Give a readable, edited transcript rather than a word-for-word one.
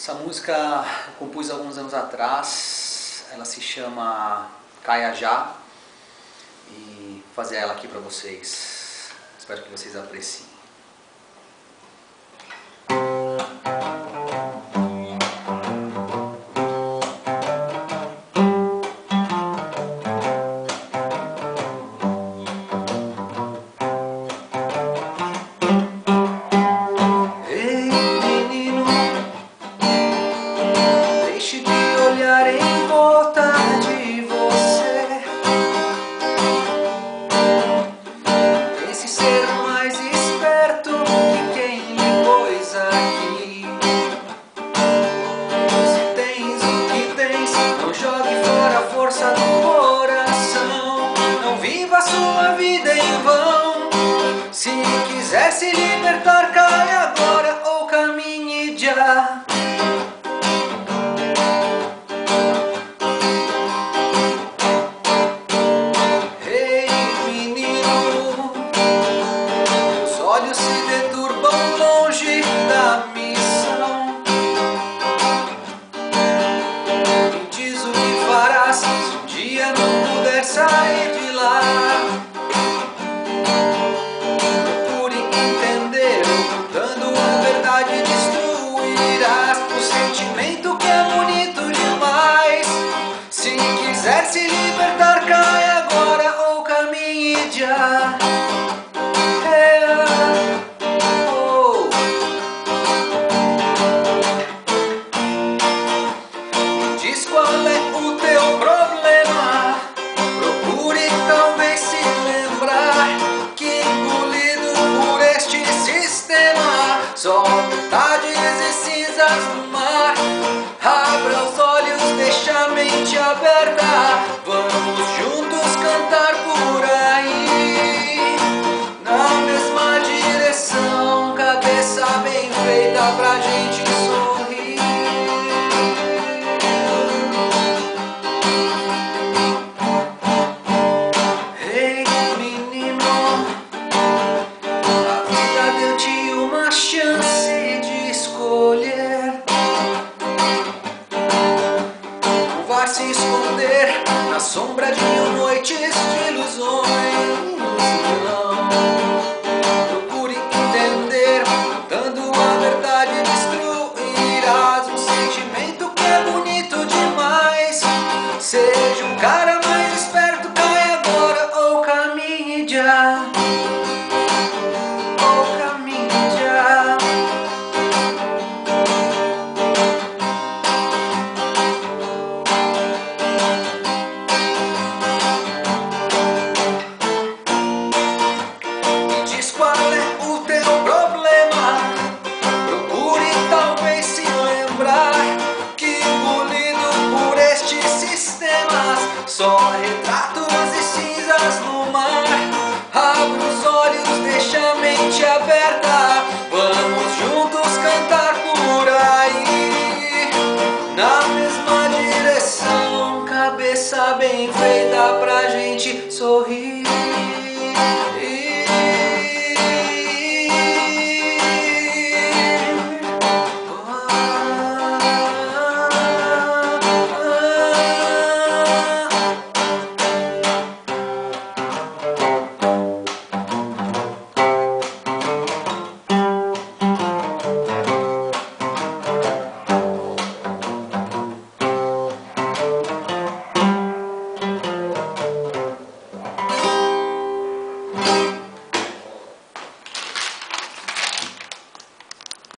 Essa música eu compus alguns anos atrás, ela se chama Caiajá e vou fazer ela aqui para vocês. Espero que vocês apreciem. Em volta de você, pense ser mais esperto que quem lhe pôs aqui. Se tens o que tens, não jogue fora a força do coração. Não viva sua vida em vão. Se quiser se libertar, cai agora ou caminhe já. Se deturbam longe da missão. Me diz o que farás se um dia não puder sair de lá. Procure entender, ocultando a verdade destruirás o sentimento que é bonito demais. Se quiser se libertar, cai agora ou caminhe já. Diz qual é o teu problema. Procure talvez se lembrar que engolido por este sistema só metades e cinzas no mar. Abra os olhos, deixa a mente aberta. Vamos juntos cantar por aí na mesma direção. Cabeça bem feita pra gente